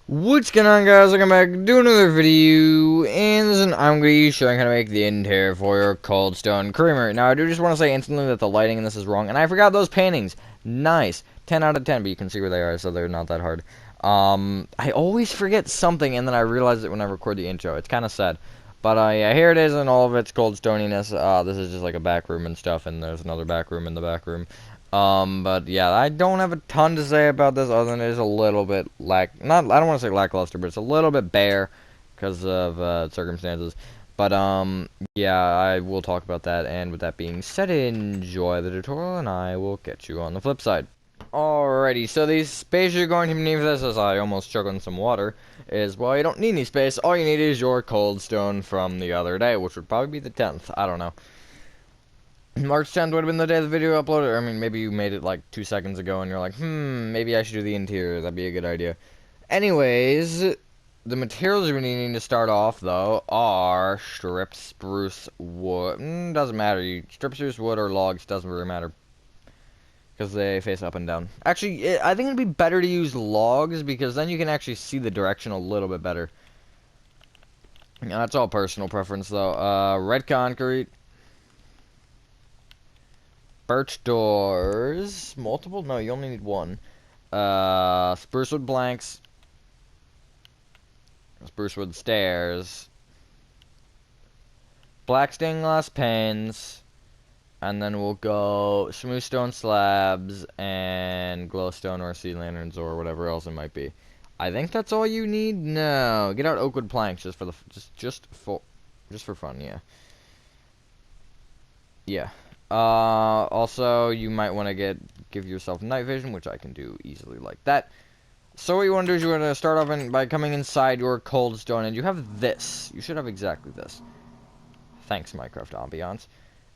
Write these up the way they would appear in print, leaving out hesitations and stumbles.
What's going on, guys? Welcome back to another video, and I'm going to be showing how to make the interior for your Coldstone Creamery. Now, I do just want to say instantly that the lighting in this is wrong, and I forgot those paintings. Nice. 10 out of 10, but you can see where they are, so they're not that hard. I always forget something, and then I realize it when I record the intro. It's kind of sad. But, yeah, here it is in all of its Coldstoniness. This is just like a back room and stuff, and there's another back room in the back room. But yeah, I don't have a ton to say about this other than it is a little bit I don't want to say lackluster, but it's a little bit bare because of circumstances. But yeah, I will talk about that, and with that being said, enjoy the tutorial, and I will catch you on the flip side. Alrighty, so the space you're going to need for this, as I almost choked on some water, is, well, you don't need any space. All you need is your Coldstone from the other day, which would probably be the 10th. I don't know. March 10th would have been the day the video uploaded. I mean, maybe you made it like 2 seconds ago and you're like, maybe I should do the interior. That'd be a good idea. Anyways, the materials you're needing to start off, though, are strip spruce wood. Doesn't matter. Strip spruce wood or logs, doesn't really matter. Because they face up and down. Actually, I think it'd be better to use logs because then you can actually see the direction a little bit better. That's all personal preference, though. Red concrete. Birch doors. Multiple? No, you only need one. Spruce wood blanks. Spruce wood stairs. Black stained glass panes. And then we'll go smooth stone slabs and glowstone or sea lanterns or whatever else it might be. I think that's all you need. No, get out oak wood planks just for the just for fun. Yeah. Yeah. Also, you might want to give yourself night vision, which I can do easily like that. So what you want to do is you want to start off by coming inside your Coldstone, and you have this. You should have exactly this. Thanks, Minecraft Ambiance.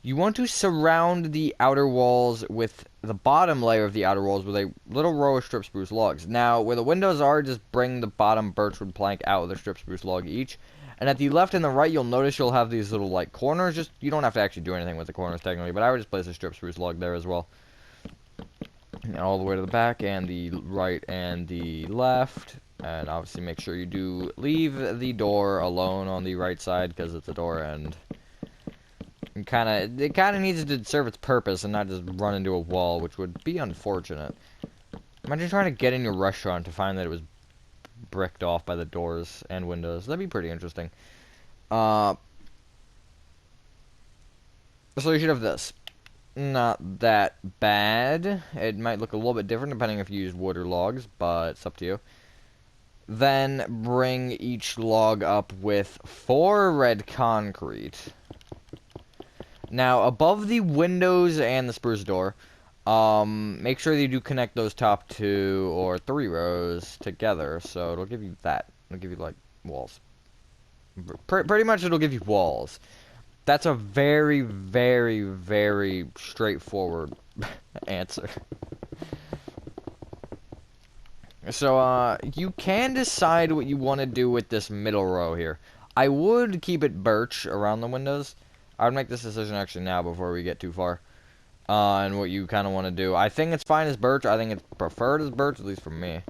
You want to surround the outer walls with the bottom layer of the outer walls with a little row of strip spruce logs. Now, where the windows are, just bring the bottom birchwood plank out with a strip spruce log each. And at the left and the right, you'll notice you'll have these little, like, corners. You don't have to actually do anything with the corners, technically, but I would just place a strip spruce log there as well. And all the way to the back, and the right, and the left. And obviously make sure you do leave the door alone on the right side, because it's a door, and it kind of needs to serve its purpose and not just run into a wall, which would be unfortunate. Imagine trying to get in your restaurant to find that it was bricked off by the doors and windows. That'd be pretty interesting. So you should have this. Not that bad. It might look a little bit different depending if you use wood or logs, but it's up to you. Then bring each log up with 4 red concrete. Now, above the windows and the spruce door, make sure that you do connect those top 2 or 3 rows together, so it'll give you that. It'll give you, like, walls. Pretty much it'll give you walls. That's a very, very, very straightforward answer. So, you can decide what you want to do with this middle row here. I would keep it birch around the windows. I would make this decision actually now before we get too far. And what you kind of want to do. I think it's fine as birch. I think it's preferred as birch, at least for me.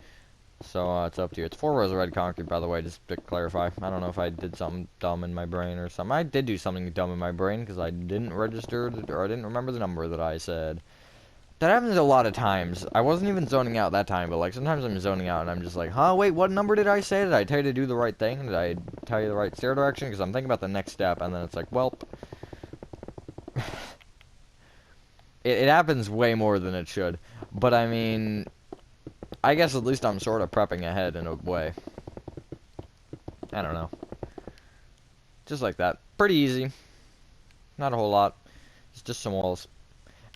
So, it's up to you. It's 4 rows of red concrete, by the way, just to clarify. I don't know if I did something dumb in my brain or something. I did do something dumb in my brain, because I didn't register, or I didn't remember the number that I said. That happens a lot of times. I wasn't even zoning out that time, but, like, sometimes I'm zoning out, and I'm just like, huh, wait, what number did I say? Did I tell you to do the right thing? Did I tell you the right stair direction? Because I'm thinking about the next step, and then it's like, well... It happens way more than it should. But, I mean... I guess at least I'm sort of prepping ahead in a way. I don't know. Just like that. Pretty easy. Not a whole lot. It's just some walls.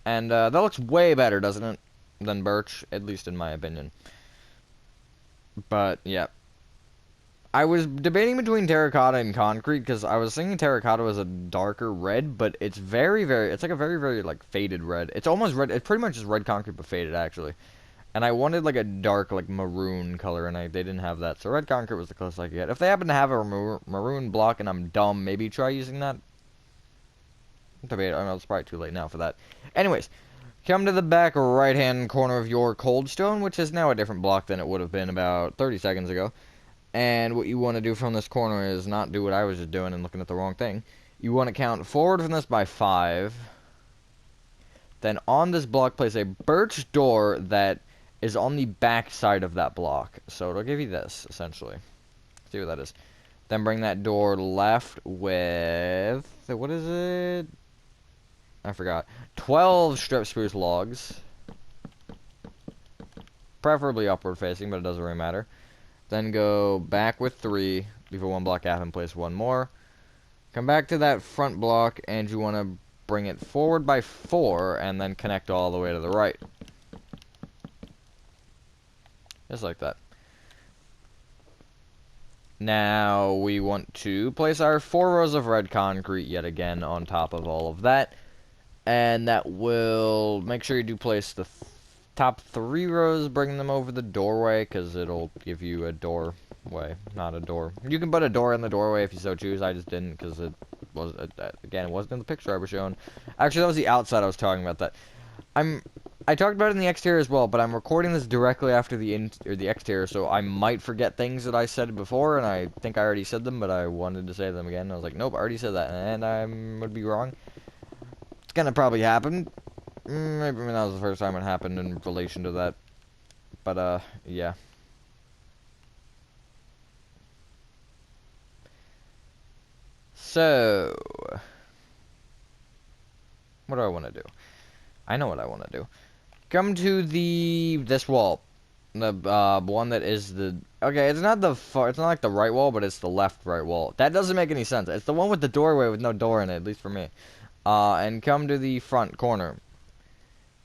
And that looks way better, doesn't it? Than birch, at least in my opinion. But, yeah. I was debating between terracotta and concrete, because I was thinking terracotta was a darker red, but it's very, very... It's like a very, very, like, faded red. It's almost red... It's pretty much just red concrete, but faded, actually. And I wanted, like, a dark, like, maroon color, and they didn't have that. So red concrete was the closest I could get. If they happen to have a maroon block and I'm dumb, maybe try using that. I mean, it's probably too late now for that. Anyways, come to the back right-hand corner of your Coldstone, which is now a different block than it would have been about 30 seconds ago. And what you want to do from this corner is not do what I was just doing and looking at the wrong thing. You want to count forward from this by 5. Then on this block, place a birch door that is on the back side of that block. So it'll give you this, essentially. See what that is. Then bring that door left with... what is it? I forgot. 12 strip spruce logs. Preferably upward facing, but it doesn't really matter. Then go back with 3. Leave a 1 block gap and place 1 more. Come back to that front block, and you want to bring it forward by 4, and then connect all the way to the right. Just like that. Now we want to place our 4 rows of red concrete yet again on top of all of that. And that will make sure you do place the top 3 rows, bring them over the doorway, because it'll give you a doorway, not a door. You can put a door in the doorway if you so choose. I just didn't, because it was, again, it wasn't in the picture I was showing. Actually, that was the outside I was talking about that. I talked about it in the exterior as well, but I'm recording this directly after the exterior, so I might forget things that I said before, and I think I already said them, but I wanted to say them again. I was like, nope, I already said that, and I would be wrong. It's gonna probably happen. Maybe that was the first time it happened in relation to that. But, yeah. So, what do I want to do? I know what I want to do. Come to this wall. The, one that is the... Okay, it's not it's not like the right wall, but it's the left right wall. That doesn't make any sense. It's the one with the doorway with no door in it, at least for me. And come to the front corner.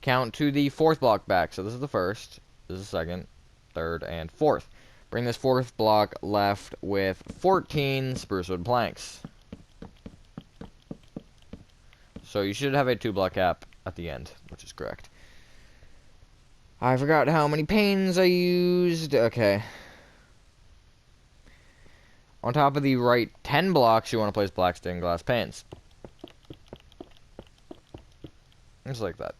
Count to the 4th block back. So this is the 1st, this is the 2nd, 3rd, and 4th. Bring this 4th block left with 14 spruce wood planks. So you should have a 2 block gap at the end, which is correct. I forgot how many panes I used. Okay. On top of the right 10 blocks, you want to place black stained glass panes. Just like that.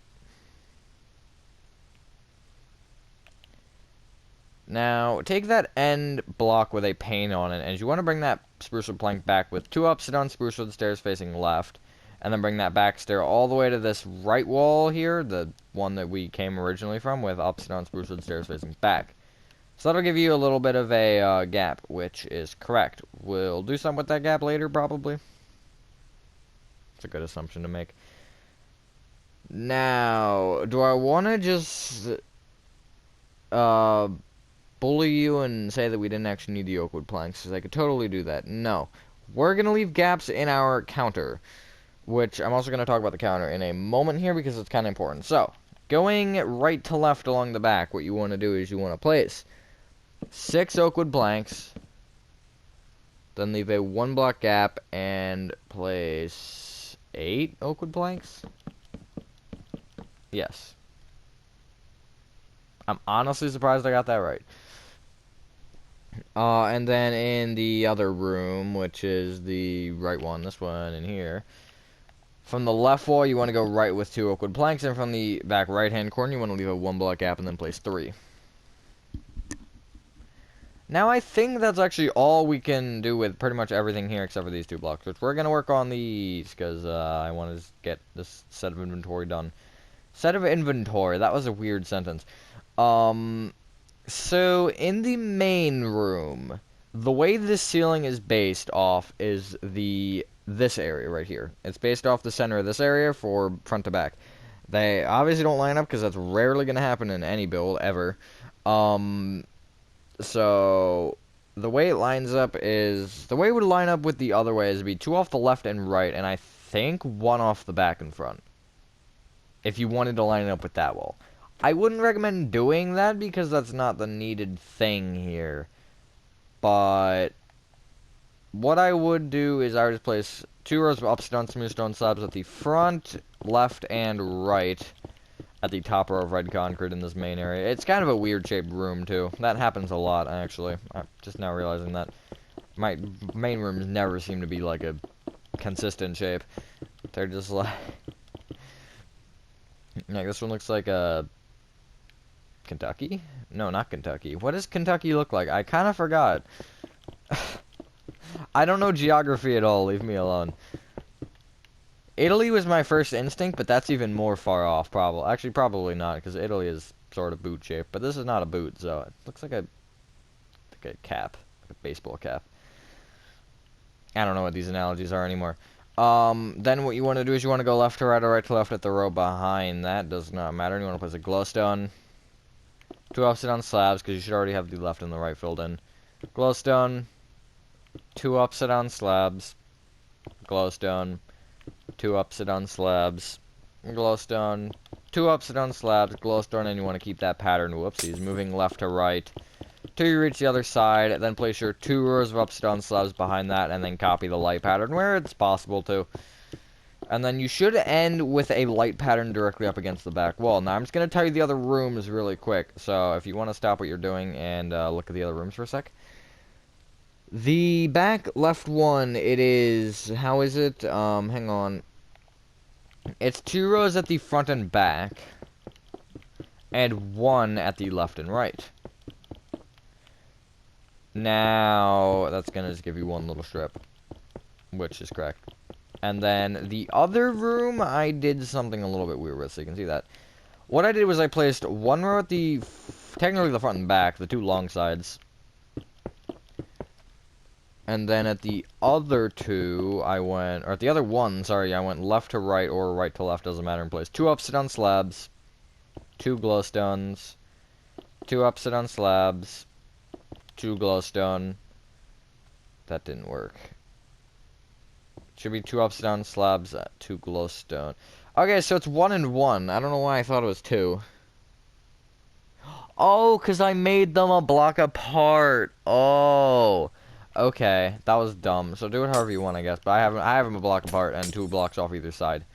Now, take that end block with a pane on it, and you want to bring that spruce wood plank back with 2 upside down spruce wood stairs facing left, and then bring that back stair all the way to this right wall here, the one that we came originally from, with upside down spruce wood stairs facing back. So that'll give you a little bit of a gap, which is correct. We'll do something with that gap later, probably. It's a good assumption to make. Now, do I want to just bully you and say that we didn't actually need the oak wood planks? Because I could totally do that. No. We're going to leave gaps in our counter, which I'm also going to talk about the counter in a moment here because it's kind of important. So, going right to left along the back, what you want to do is you want to place 6 oak wood planks, then leave a 1 block gap, and place 8 oak wood planks? Yes. I'm honestly surprised I got that right. And then in the other room, which is the right one, this one in here, from the left wall, you want to go right with 2 oak wood planks, and from the back right-hand corner, you want to leave a 1 block gap and then place 3. Now, I think that's actually all we can do with pretty much everything here except for these 2 blocks, which we're going to work on these, because I want to get this set of inventory done. Set of inventory, that was a weird sentence. So, in the main room, the way this ceiling is based off is this area right here. It's based off the center of this area for front to back. They obviously don't line up because that's rarely going to happen in any build, ever. So, the way it lines up is... The way it would line up with the other way is to be 2 off the left and right, and I think 1 off the back and front. If you wanted to line it up with that wall. I wouldn't recommend doing that because that's not the needed thing here. But what I would do is I would just place 2 rows of upside down smooth stone slabs at the front, left, and right at the top row of red concrete in this main area. It's kind of a weird shaped room too. That happens a lot, actually. I'm just now realizing that my main rooms never seem to be like a consistent shape. They're just like... Yeah, this one looks like a... Kentucky? No, not Kentucky. What does Kentucky look like? I kind of forgot. I don't know geography at all, leave me alone. Italy was my first instinct, but that's even more far off, probably. Actually, probably not, because Italy is sort of boot shaped, but this is not a boot, so it looks like a cap, like a baseball cap. I don't know what these analogies are anymore. Then what you want to do is you want to go left to right or right to left at the row behind. That does not matter. You want to place a glowstone. 2 upside down slabs, because you should already have the left and the right filled in. Glowstone. 2 upside down slabs. Glowstone. 2 upside down slabs. Glowstone. 2 upside down slabs. Glowstone, and you want to keep that pattern. Whoopsies. Moving left to right. Till you reach the other side, then place your 2 rows of upside down slabs behind that, and then copy the light pattern where it's possible to. And then you should end with a light pattern directly up against the back wall. Now, I'm just going to tell you the other rooms really quick, so if you want to stop what you're doing and look at the other rooms for a sec. The back left one, it is, how is it? Hang on. It's 2 rows at the front and back, and 1 at the left and right. Now, that's going to just give you 1 little strip, which is correct. And then the other room, I did something a little bit weird with, so you can see that. What I did was I placed 1 row at the, technically the front and back, the 2 long sides. And then at the other 2, I went, or at the other 1, sorry, I went left to right or right to left, doesn't matter, and placed 2 upside down slabs, 2 glowstones, 2 upside down slabs, 2 glowstone. That didn't work. Should be 2 upside down slabs, 2 glowstone. Okay, so it's 1 and 1. I don't know why I thought it was 2. Oh, because I made them a block apart. Oh. Okay, that was dumb. So do it however you want, I guess. But I have them a block apart and 2 blocks off either side.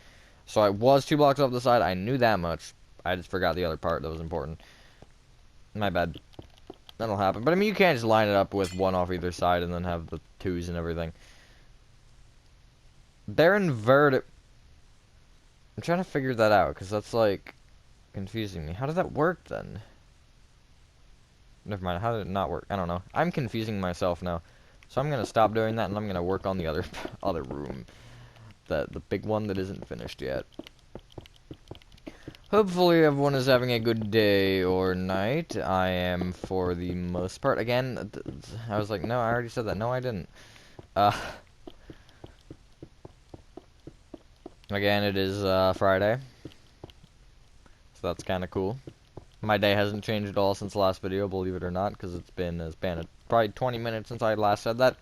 So I was 2 blocks off the side. I knew that much. I just forgot the other part that was important. My bad. That'll happen. But I mean, you can't just line it up with 1 off either side and then have the 2s and everything. They're inverted. I'm trying to figure that out, because that's, like, confusing me. How does that work, then? Never mind. How did it not work? I don't know. I'm confusing myself now. So I'm going to stop doing that, and I'm going to work on the other other room. The big one that isn't finished yet. Hopefully everyone is having a good day or night. I am for the most part. Again, I was like, no, I already said that. No, I didn't. Again, it is Friday. So that's kind of cool. My day hasn't changed at all since the last video, believe it or not, because it's been a span of probably 20 minutes since I last said that.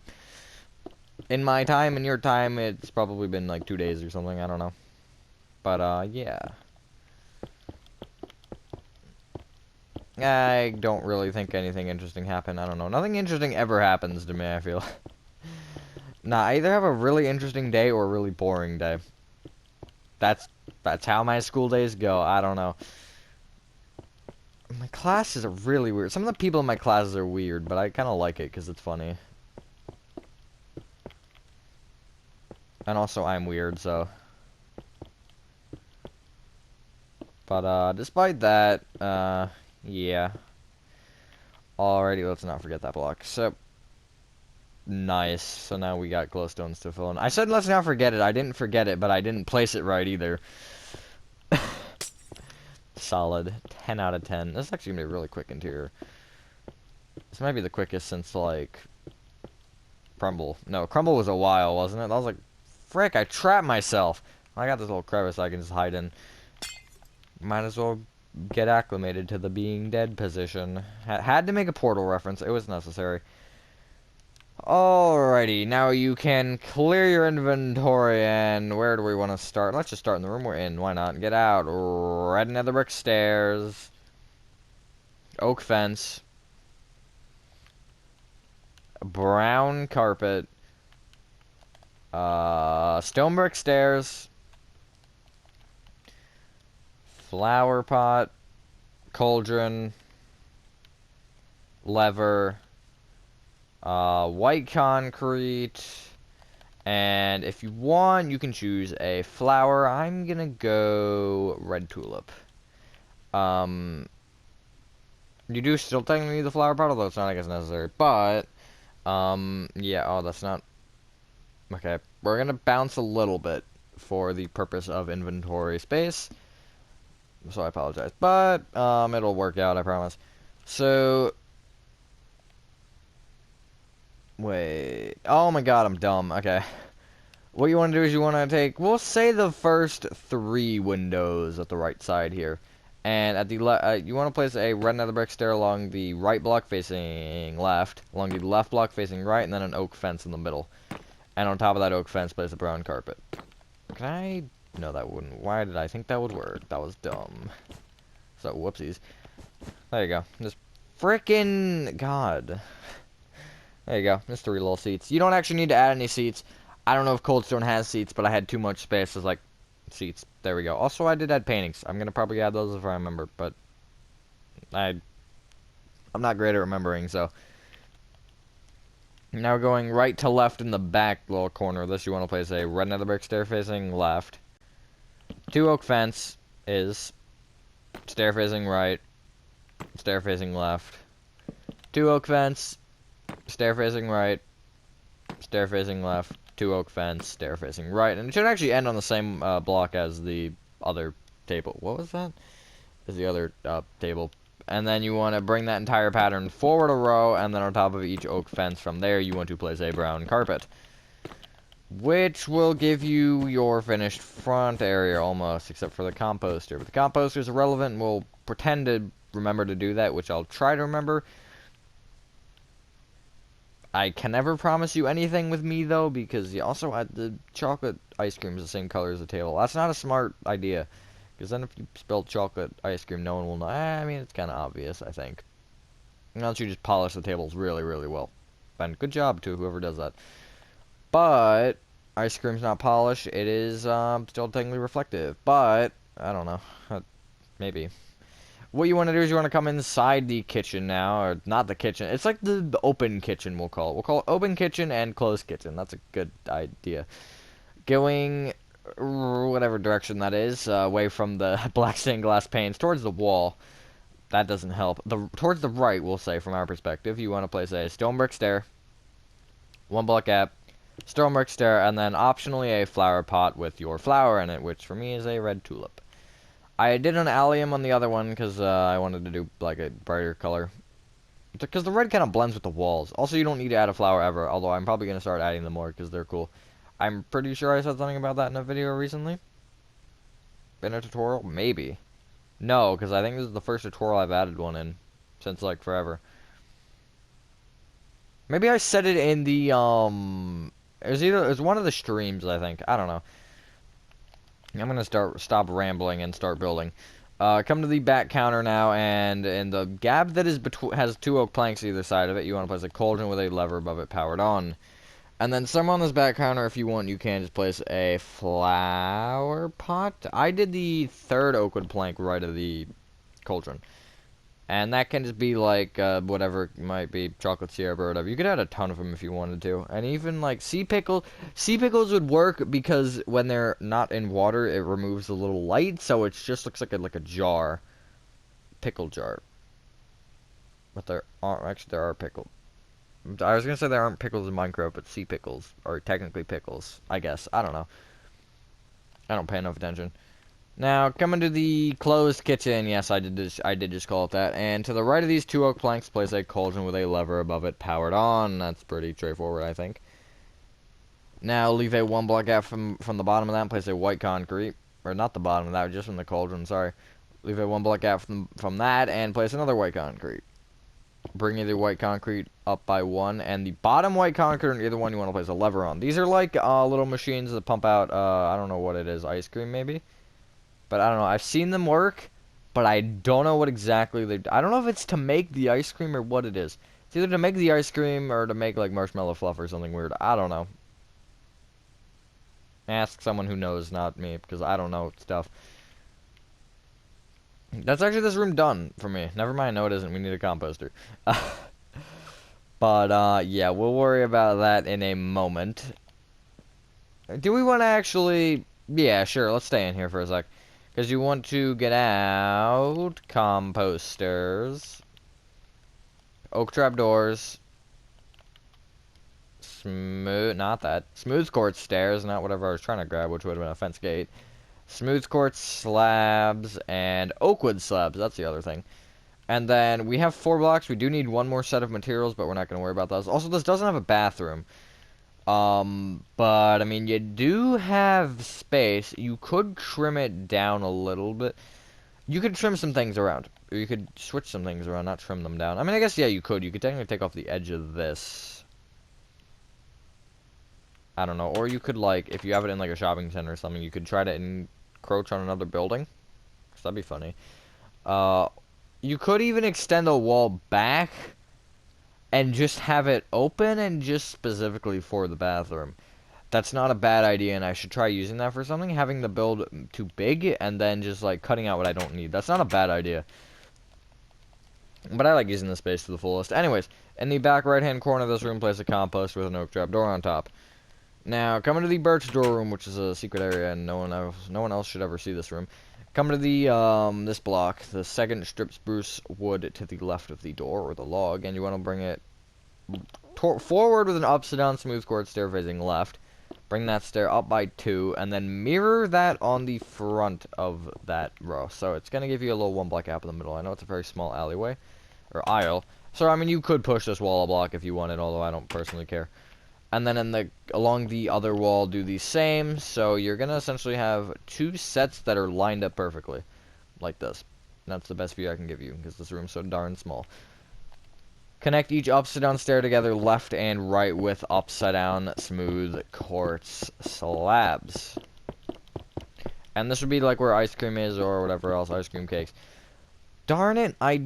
In my time, in your time, it's probably been like 2 days or something, I don't know. But, yeah. I don't really think anything interesting happened, I don't know. Nothing interesting ever happens to me, I feel. Nah, I either have a really interesting day or a really boring day. That's how my school days go, I don't know. My classes are really weird. Some of the people in my classes are weird, but I kind of like it because it's funny. And also, I'm weird, so. But, despite that, yeah. Alrighty, let's not forget that block. So, nice. So now we got glowstones to fill in. I said let's not forget it. I didn't forget it, but I didn't place it right either. Solid. 10 out of 10. This is actually going to be a really quick interior. This might be the quickest since, like, Crumble. No, Crumble was a while, wasn't it? I was like, frick, I trapped myself. I got this little crevice I can just hide in. Might as well get acclimated to the being dead position. Had to make a Portal reference. It was necessary. Alrighty, now you can clear your inventory, and where do we want to start? Let's just start in the room we're in. Why not? Get out. Red nether brick stairs. Oak fence. Brown carpet. Stone brick stairs. Flower pot. Cauldron. Lever. White concrete, and if you want, you can choose a flower. I'm gonna go red tulip. You do still technically need the flower pot, although it's not, I guess, necessary. But Yeah, oh, that's not... Okay, we're gonna bounce a little bit for the purpose of inventory space. So I apologize. But, it'll work out, I promise. So... Wait... Oh my god, I'm dumb. Okay. What you want to do is you want to take, we'll say the first 3 windows at the right side here. And at the you want to place a red nether brick stair along the right block facing left, along the left block facing right, and then an oak fence in the middle. And on top of that oak fence, place a brown carpet. Can I? No, that wouldn't. Why did I think that would work? That was dumb. So, whoopsies. There you go. Just frickin' God. There you go. Just 3 little seats. You don't actually need to add any seats. I don't know if Coldstone has seats, but I had too much space as, like, seats. There we go. Also, I did add paintings. I'm going to probably add those if I remember, but I'm not great at remembering, so. Now going right to left in the back little corner of this, you want to place a red nether brick stair facing left. 2 oak fence is stair facing right, stair facing left. 2 oak fence, stair facing right, stair facing left. 2 oak fence, stair facing right, and it should actually end on the same block as the other table. What was that? Is the other table. And then you want to bring that entire pattern forward a row, and then on top of each oak fence from there, you want to place a brown carpet. Which will give you your finished front area almost, except for the composter. But the composter is irrelevant, and we'll pretend to remember to do that, which I'll try to remember. I can never promise you anything with me, though, because you also had the chocolate ice cream is the same color as the table. That's not a smart idea, because then if you spill chocolate ice cream, no one will know. I mean, it's kind of obvious, I think. Unless you just polish the tables really, really well. And good job to whoever does that. But, ice cream's not polished. It is still technically reflective. But, I don't know. Maybe. What you want to do is you want to come inside the kitchen now, or not the kitchen. It's like the open kitchen, we'll call it. We'll call it open kitchen and closed kitchen. That's a good idea. Going whatever direction that is, away from the black stained glass panes towards the wall. That doesn't help. Towards the right, we'll say, from our perspective, you want to place a stone brick stair, 1 block gap, stone brick stair, and then optionally a flower pot with your flower in it, which for me is a red tulip. I did an allium on the other one because I wanted to do like a brighter color. Because the red kind of blends with the walls. Also, you don't need to add a flower ever, although I'm probably going to start adding them more because they're cool. I'm pretty sure I said something about that in a video recently. In a tutorial? Maybe. No, because I think this is the first tutorial I've added one in since like forever. Maybe I said it in the it was one of the streams, I think. I don't know. I'm gonna stop rambling and start building. Come to the back counter now, and in the gap that is has 2 oak planks either side of it, you want to place a cauldron with a lever above it powered on. And then somewhere on this back counter, if you want, you can just place a flower pot. I did the 3rd oak wood plank right of the cauldron. And that can just be like, whatever it might be, chocolate syrup or whatever. You could add a ton of them if you wanted to. And even, like, sea pickles would work because when they're not in water, it removes the little light, so it just looks like a jar. Pickle jar. But there are pickles. I was gonna say there aren't pickles in Minecraft, but sea pickles are technically pickles, I guess. I don't know. I don't pay enough attention. Now, coming to the closed kitchen, yes, I did just call it that. And to the right of these 2 oak planks, place a cauldron with a lever above it powered on. That's pretty straightforward, I think. Now, leave a 1 block gap from the bottom of that and place a white concrete. Or not the bottom of that, just from the cauldron, sorry. Leave a 1 block gap from that and place another white concrete. Bring either white concrete up by 1, and the bottom white concrete on either one you want to place a lever on. These are like little machines that pump out, I don't know what it is, ice cream maybe? But I don't know, I've seen them work, but I don't know what exactly they do. I don't know if it's to make the ice cream or what it is. It's either to make the ice cream or to make like marshmallow fluff or something weird. I don't know. Ask someone who knows, not me, because I don't know stuff. That's actually this room done for me. Never mind, no it isn't. We need a composter. But, yeah, we'll worry about that in a moment. Do we want to actually... Yeah, sure, let's stay in here for a sec. Because you want to get out composters, oak trapdoors, Smooth quartz stairs, not whatever I was trying to grab, which would have been a fence gate. Smooth quartz slabs and oakwood slabs. That's the other thing. And then we have 4 blocks. We do need one more set of materials, but we're not going to worry about those. Also, this doesn't have a bathroom. But I mean, you do have space. You could trim it down a little bit. You could trim some things around. Or you could switch some things around, not trim them down. I mean, I guess, yeah, you could. You could technically take off the edge of this. I don't know. Or you could, like, if you have it in, like, a shopping center or something, you could try to encroach on another building. 'Cause that'd be funny. You could even extend a wall back and just have it open and just specifically for the bathroom. That's not a bad idea, and I should try using that for something. Having the build too big and then just, like, cutting out what I don't need. That's not a bad idea. But I like using the space to the fullest. Anyways, in the back right-hand corner of this room, place a compost with an oak trap door on top. Now, come into the Birch door room, which is a secret area, and no one else should ever see this room. Come to the, this block, the second strip spruce wood to the left of the door, or the log, and you want to bring it forward with an upside-down smooth quartz stair facing left. Bring that stair up by 2, and then mirror that on the front of that row. So it's going to give you a little 1 block gap in the middle. I know it's a very small alleyway, or aisle. So, I mean, you could push this wall a block if you wanted, although I don't personally care. And then along the other wall, do the same. So you're going to essentially have 2 sets that are lined up perfectly. Like this. And that's the best view I can give you, because this room's so darn small. Connect each upside-down stair together left and right with upside-down smooth quartz slabs. And this would be like where ice cream is or whatever else, ice cream cakes. Darn it, I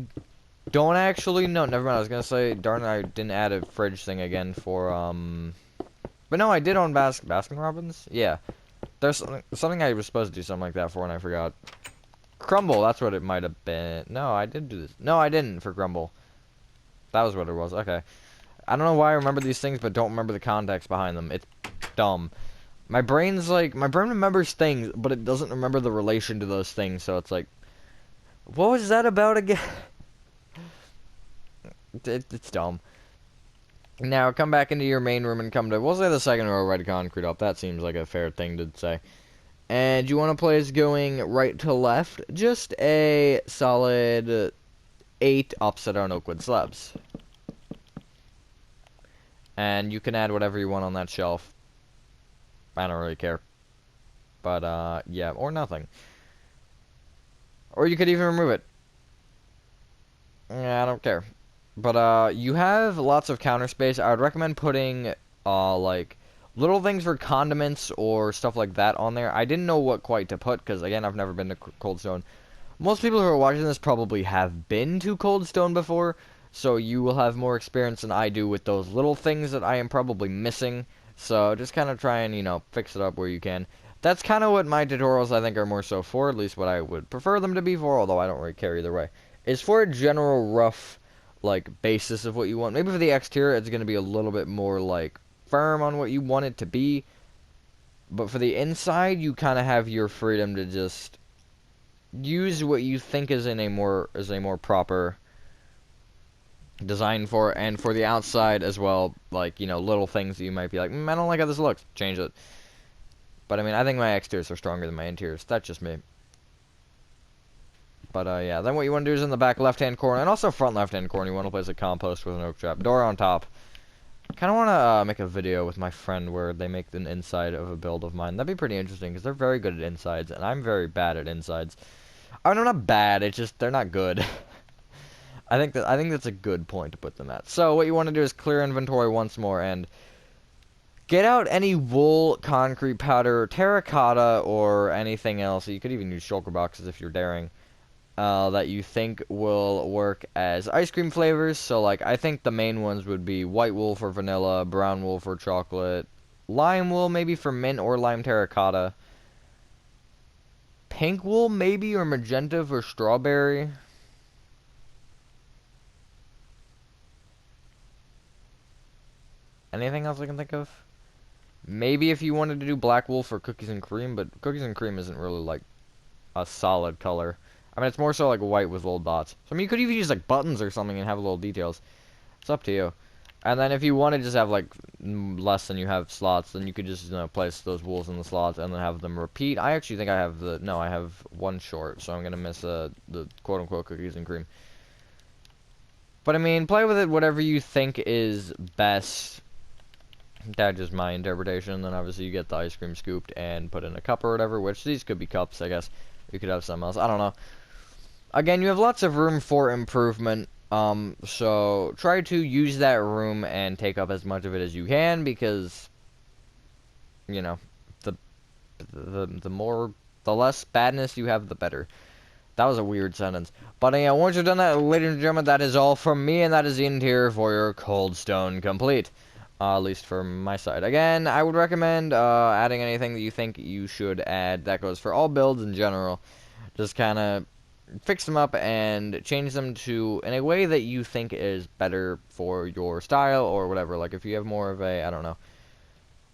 don't actually know. Never mind, I was going to say, darn it, I didn't add a fridge thing again for, But no, I did on Baskin-Robbins. Yeah. There's something I was supposed to do something like that for, and I forgot. Crumble, that's what it might have been. No, I did do this. No, I didn't for Crumble. That was what it was. Okay. I don't know why I remember these things, but don't remember the context behind them. It's dumb. My brain's like, my brain remembers things, but it doesn't remember the relation to those things, so it's like, what was that about again? It's dumb. Now, come back into your main room and come to, we'll say the second row right concrete up. That seems like a fair thing to say. And you want to place going right to left, just a solid 8 upside-down oakwood slabs. And you can add whatever you want on that shelf. I don't really care. But, yeah, or nothing. Or you could even remove it. Yeah, I don't care. But, you have lots of counter space. I would recommend putting, like, little things for condiments or stuff like that on there. I didn't know what quite to put, because, again, I've never been to Coldstone. Most people who are watching this probably have been to Coldstone before, so you will have more experience than I do with those little things that I am probably missing. So just kind of try and, you know, fix it up where you can. That's kind of what my tutorials, I think, are more so for, at least what I would prefer them to be for, although I don't really care either way. Is for a general rough, like, basis of what you want. Maybe for the exterior, it's going to be a little bit more, like, firm on what you want it to be. But for the inside, you kind of have your freedom to just use what you think is in a more proper design for, and for the outside as well, like, you know, little things that you might be like, I don't like how this looks, change it. But I mean, I think my exteriors are stronger than my interiors. That's just me. But yeah, then what you want to do is in the back left-hand corner, and also front left-hand corner, you want to place a compost with an oak trap door on top. I kind of want to make a video with my friend where they make an inside of a build of mine. That'd be pretty interesting, because they're very good at insides, and I'm very bad at insides. I mean, I'm not bad, it's just, they're not good. I think that's a good point to put them at. So, what you want to do is clear inventory once more, and get out any wool, concrete powder, terracotta, or anything else. You could even use shulker boxes if you're daring. That you think will work as ice cream flavors. So, like, I think the main ones would be white wool for vanilla, brown wool for chocolate, lime wool maybe for mint or lime terracotta, pink wool maybe, or magenta for strawberry. Anything else I can think of? Maybe if you wanted to do black wool for cookies and cream, but cookies and cream isn't really, like, a solid color. I mean, it's more so like white with little dots. So, I mean, you could even use, like, buttons or something and have little details. It's up to you. And then if you want to just have, like, less than you have slots, then you could just place those wools in the slots and then have them repeat. I actually think I have I have one short, so I'm gonna miss the quote-unquote cookies and cream. But I mean, play with it whatever you think is best. That's just my interpretation. Then obviously you get the ice cream scooped and put in a cup or whatever, which these could be cups, I guess. You could have something else. I don't know. Again, you have lots of room for improvement. So try to use that room and take up as much of it as you can, because, you know, the less badness you have, the better. That was a weird sentence. But yeah, once you've done that, ladies and gentlemen, that is all from me, and that is the interior for your Coldstone complete. At least for my side. Again, I would recommend adding anything that you think you should add. That goes for all builds in general. Just kind of fix them up and change them to in a way that you think is better for your style or whatever. Like if you have more of a, I don't know.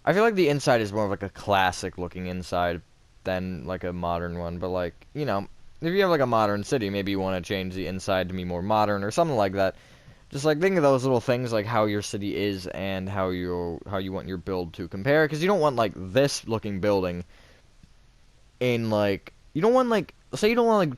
I feel like the inside is more of like a classic looking inside than like a modern one. But like, you know, if you have like a modern city, maybe you want to change the inside to be more modern or something like that. Just like think of those little things, like how your city is and how you want your build to compare, because you don't want like this looking building in like you don't want like say you don't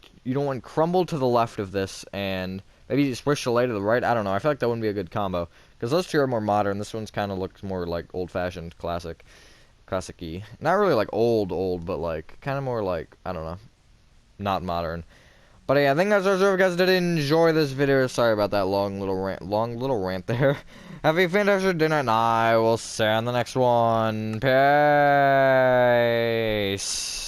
want crumble to the left of this and maybe Swiss Chalet to the right. I don't know. I feel like that wouldn't be a good combo because those two are more modern. This one's kind of looks more like old-fashioned, classic-y. Not really like old, but like kind of more like I don't know, not modern. But yeah, I think that's all. If you guys did enjoy this video, sorry about that long little rant there. Have a fantastic day, and I will see you on the next one. Peace.